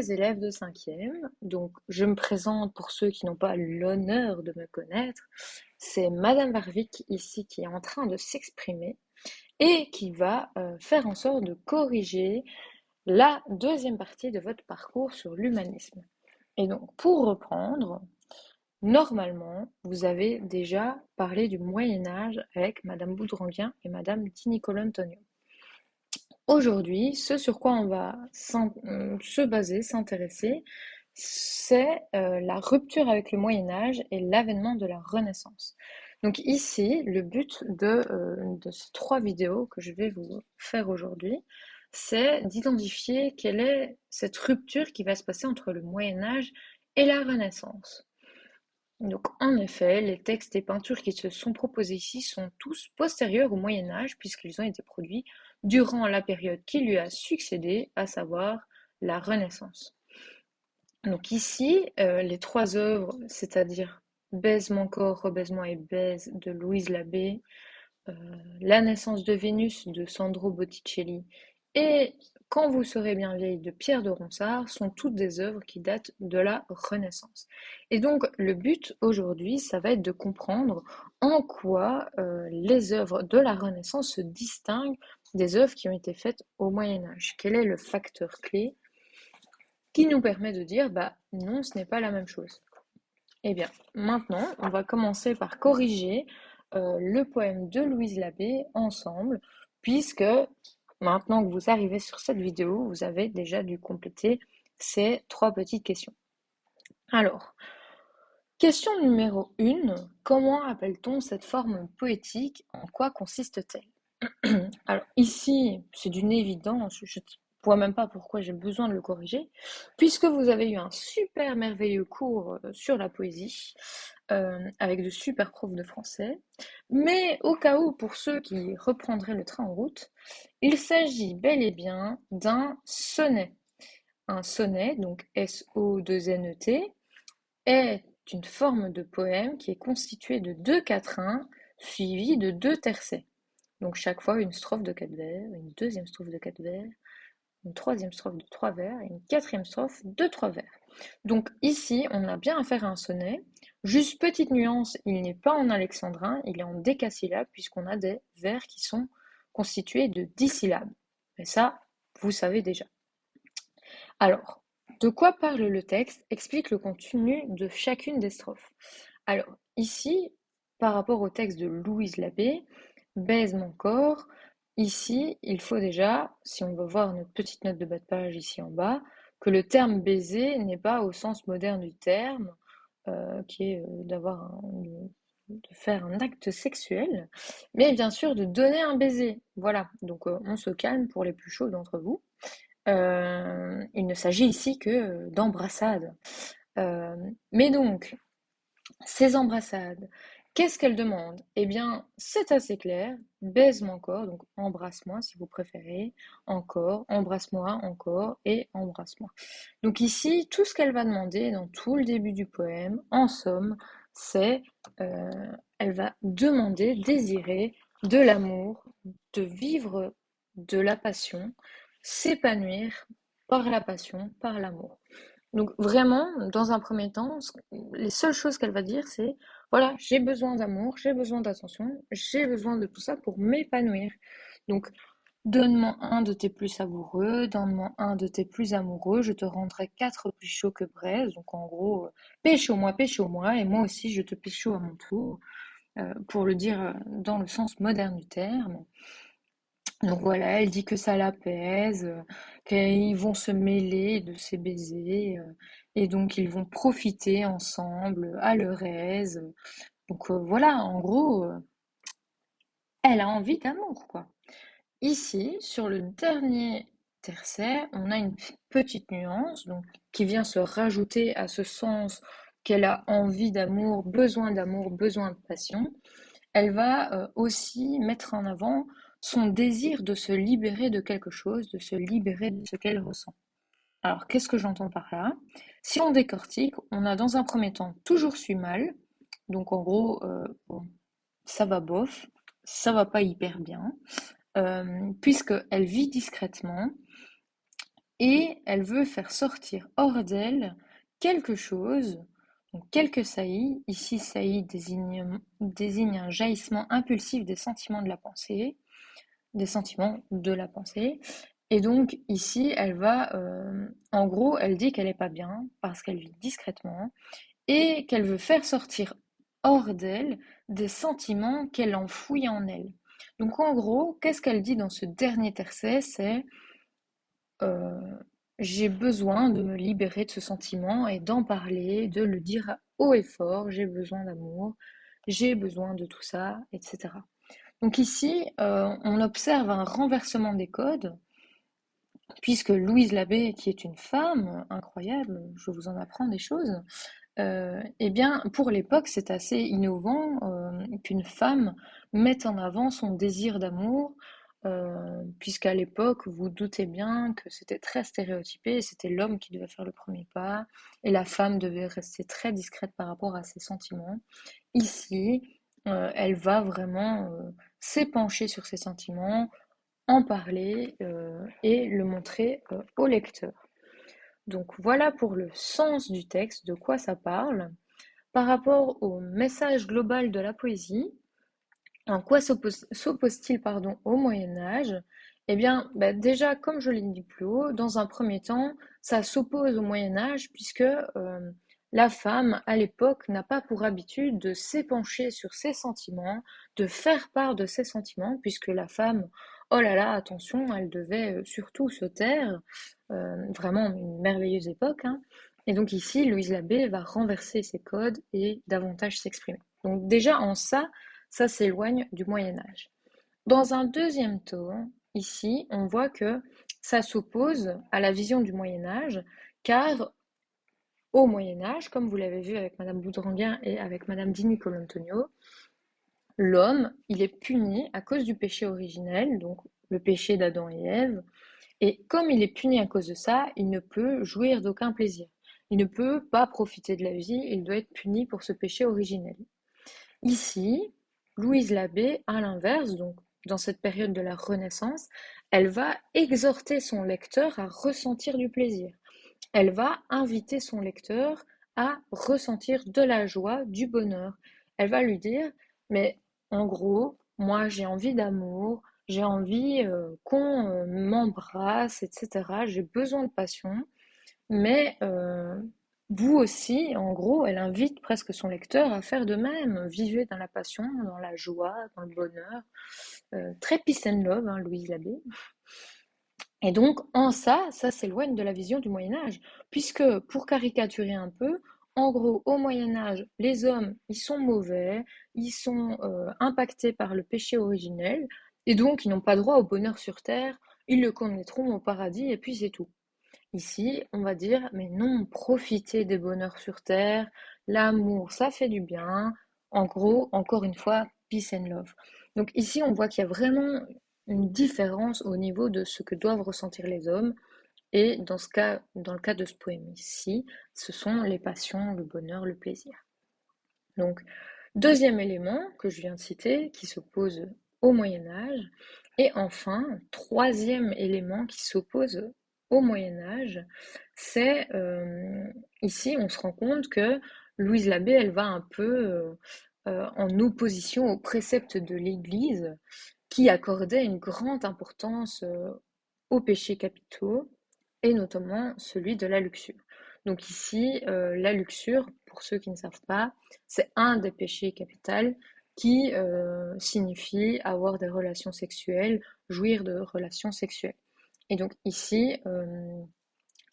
élèves de cinquième. Donc, je me présente pour ceux qui n'ont pas l'honneur de me connaître. C'est Madame Warwick ici qui est en train de s'exprimer et qui va faire en sorte de corriger la deuxième partie de votre parcours sur l'humanisme. Et donc, pour reprendre, normalement, vous avez déjà parlé du Moyen Âge avec Madame Boudranguien et Madame Di Niccolò-Antonio. Aujourd'hui, ce sur quoi on va se baser, s'intéresser, c'est la rupture avec le Moyen Âge et l'avènement de la Renaissance. Donc ici, le but de ces 3 vidéos que je vais vous faire aujourd'hui, c'est d'identifier quelle est cette rupture qui va se passer entre le Moyen Âge et la Renaissance. Donc, en effet, les textes et peintures qui se sont proposés ici sont tous postérieurs au Moyen Âge, puisqu'ils ont été produits durant la période qui lui a succédé, à savoir la Renaissance. Donc ici, les 3 œuvres, c'est-à-dire Baise-moi encore, rebaise-moi et baise de Louise Labbé, euh, La naissance de Vénus de Sandro Botticelli et Quand vous serez bien vieille de Pierre de Ronsard sont toutes des œuvres qui datent de la Renaissance. Et donc le but aujourd'hui, ça va être de comprendre en quoi les œuvres de la Renaissance se distinguent des œuvres qui ont été faites au Moyen Âge. Quel est le facteur clé qui nous permet de dire, bah non, ce n'est pas la même chose. Eh bien, maintenant, on va commencer par corriger le poème de Louise Labbé ensemble, puisque maintenant que vous arrivez sur cette vidéo, vous avez déjà dû compléter ces 3 petites questions. Alors, question numéro 1, comment appelle-t-on cette forme poétique? En quoi consiste-t-elle? Alors ici, c'est d'une évidence, je ne vois même pas pourquoi j'ai besoin de le corriger, puisque vous avez eu un super merveilleux cours sur la poésie, avec de super profs de français. Mais au cas où, pour ceux qui reprendraient le train en route, il s'agit bel et bien d'un sonnet. Un sonnet, donc S-O-2-N-E-T, est une forme de poème qui est constituée de 2 quatrains suivis de 2 tercets. Donc chaque fois une strophe de 4 vers, une deuxième strophe de 4 vers, une troisième strophe de 3 vers et une quatrième strophe de 3 vers. Donc ici, on a bien affaire à un sonnet. Juste petite nuance, il n'est pas en alexandrin, il est en décasyllabe puisqu'on a des vers qui sont constitués de 10 syllabes. Mais ça, vous savez déjà. Alors, de quoi parle le texte? Explique le contenu de chacune des strophes. Alors, ici, par rapport au texte de Louise Labbé, Baise mon corps, ici, il faut déjà, si on veut voir notre petite note de bas de page ici en bas, que le terme baiser n'est pas au sens moderne du terme, qui est de faire un acte sexuel, mais bien sûr de donner un baiser. Voilà, donc on se calme pour les plus chauds d'entre vous. Il ne s'agit ici que d'embrassades. Mais donc, ces embrassades, qu'est-ce qu'elles demandent? Eh bien, c'est assez clair. Baise-moi encore, donc embrasse-moi si vous préférez, encore, embrasse-moi encore et embrasse-moi. Donc ici, tout ce qu'elle va demander dans tout le début du poème, en somme, c'est, euh, elle va demander, désirer de l'amour, de vivre de la passion, s'épanouir par la passion, par l'amour. Donc vraiment, dans un premier temps, les seules choses qu'elle va dire, c'est, voilà, j'ai besoin d'amour, j'ai besoin d'attention, j'ai besoin de tout ça pour m'épanouir. Donc, donne-moi un de tes plus savoureux, donne-moi un de tes plus amoureux, je te rendrai 4 plus chauds que braise. Donc en gros, pécho moi, et moi aussi je te pécho à mon tour, pour le dire dans le sens moderne du terme. Donc voilà, elle dit que ça l'apaise, qu'ils vont se mêler de ces baisers, et donc ils vont profiter ensemble, à leur aise. Donc voilà, en gros, elle a envie d'amour, quoi. Ici, sur le dernier tercet, on a une petite nuance donc, qui vient se rajouter à ce sens qu'elle a envie d'amour, besoin de passion. Elle va aussi mettre en avant son désir de se libérer de quelque chose, de se libérer de ce qu'elle ressent. Alors, qu'est-ce que j'entends par là? Si on décortique, on a dans un premier temps toujours su mal, donc en gros, bon, ça va bof, ça va pas hyper bien, puisqu'elle vit discrètement, et elle veut faire sortir hors d'elle quelque chose, donc quelques saillies. Ici, saillie désigne un jaillissement impulsif des sentiments de la pensée, des sentiments de la pensée. Et donc ici, elle va, en gros, elle dit qu'elle n'est pas bien parce qu'elle vit discrètement et qu'elle veut faire sortir hors d'elle des sentiments qu'elle enfouit en elle. Donc en gros, qu'est-ce qu'elle dit dans ce dernier tercet? C'est euh, j'ai besoin de me libérer de ce sentiment et d'en parler, de le dire haut et fort, j'ai besoin d'amour, j'ai besoin de tout ça, etc. Donc ici, on observe un renversement des codes, puisque Louise Labbé, qui est une femme incroyable, je vous en apprends des choses, eh bien, pour l'époque, c'est assez innovant qu'une femme mette en avant son désir d'amour, puisqu'à l'époque, vous doutez bien que c'était très stéréotypé, c'était l'homme qui devait faire le premier pas, et la femme devait rester très discrète par rapport à ses sentiments. Ici, elle va vraiment s'épancher sur ses sentiments, en parler et le montrer au lecteur. Donc voilà pour le sens du texte, de quoi ça parle. Par rapport au message global de la poésie, en quoi s'oppose-t-il au Moyen Âge? Eh bien, bah, déjà, comme je l'ai dit plus haut, dans un premier temps, ça s'oppose au Moyen Âge puisque la femme, à l'époque, n'a pas pour habitude de s'épancher sur ses sentiments, de faire part de ses sentiments, puisque la femme, oh là là, attention, elle devait surtout se taire. Vraiment une merveilleuse époque, hein. Et donc ici, Louise Labbé va renverser ses codes et davantage s'exprimer. Donc déjà en ça, ça s'éloigne du Moyen Âge. Dans un deuxième temps, ici, on voit que ça s'oppose à la vision du Moyen Âge, car au Moyen Âge, comme vous l'avez vu avec Madame Boudranguin et avec Madame Di Nicolantonio, l'homme, il est puni à cause du péché originel, donc le péché d'Adam et Ève, et comme il est puni à cause de ça, il ne peut jouir d'aucun plaisir. Il ne peut pas profiter de la vie, il doit être puni pour ce péché originel. Ici, Louise Labbé, à l'inverse, donc dans cette période de la Renaissance, elle va exhorter son lecteur à ressentir du plaisir. Elle va inviter son lecteur à ressentir de la joie, du bonheur. Elle va lui dire, mais en gros, moi j'ai envie d'amour, j'ai envie qu'on m'embrasse, etc. J'ai besoin de passion. Mais vous aussi, en gros, elle invite presque son lecteur à faire de même. Vivez dans la passion, dans la joie, dans le bonheur. Très peace and love, hein, Louise Labbé. Et donc, en ça, ça s'éloigne de la vision du Moyen Âge, puisque, pour caricaturer un peu, en gros, au Moyen Âge, les hommes, ils sont mauvais, ils sont impactés par le péché originel, et donc ils n'ont pas droit au bonheur sur terre, ils le connaîtront au paradis, et puis c'est tout. Ici, on va dire, mais non, profitez des bonheurs sur terre, l'amour, ça fait du bien. En gros, encore une fois, peace and love. Donc ici, on voit qu'il y a vraiment une différence au niveau de ce que doivent ressentir les hommes. Et dans ce cas, dans le cas de ce poème-ci, ce sont les passions, le bonheur, le plaisir. Donc, deuxième élément que je viens de citer, qui s'oppose au Moyen Âge. Et enfin, troisième élément qui s'oppose au Moyen Âge, c'est ici on se rend compte que Louise Labbé, elle va un peu en opposition aux préceptes de l'Église qui accordait une grande importance aux péchés capitaux et notamment celui de la luxure. Donc ici, la luxure, pour ceux qui ne savent pas, c'est un des péchés capitaux qui signifie avoir des relations sexuelles, jouir de relations sexuelles. Et donc ici,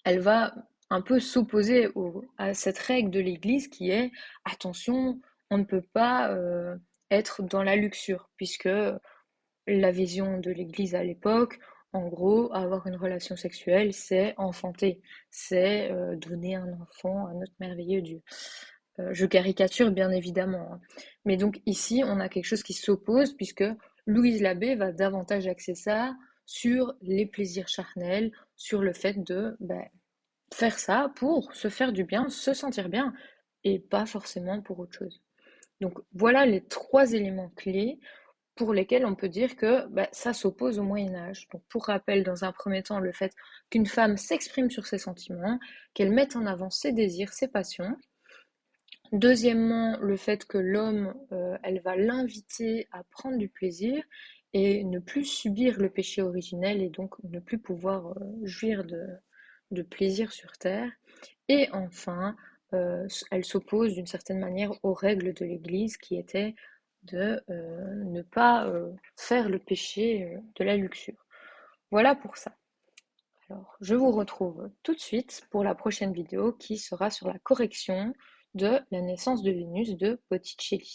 elle va un peu s'opposer à cette règle de l'Église qui est attention, on ne peut pas être dans la luxure, puisque la vision de l'Église à l'époque, en gros, avoir une relation sexuelle, c'est enfanter, c'est donner un enfant à notre merveilleux Dieu. Je caricature bien évidemment, hein. Mais donc ici, on a quelque chose qui s'oppose puisque Louise Labbé va davantage axer ça sur les plaisirs charnels, sur le fait de faire ça pour se faire du bien, se sentir bien, et pas forcément pour autre chose. Donc voilà les trois éléments clés pour lesquels on peut dire que ça s'oppose au Moyen Âge. Donc, pour rappel, dans un premier temps, le fait qu'une femme s'exprime sur ses sentiments, qu'elle mette en avant ses désirs, ses passions. Deuxièmement, le fait que l'homme, elle va l'inviter à prendre du plaisir et ne plus subir le péché originel et donc ne plus pouvoir jouir de plaisir sur terre. Et enfin, elle s'oppose d'une certaine manière aux règles de l'Église qui étaient de ne pas faire le péché de la luxure. Voilà pour ça. Alors, je vous retrouve tout de suite pour la prochaine vidéo qui sera sur la correction de la naissance de Vénus de Botticelli.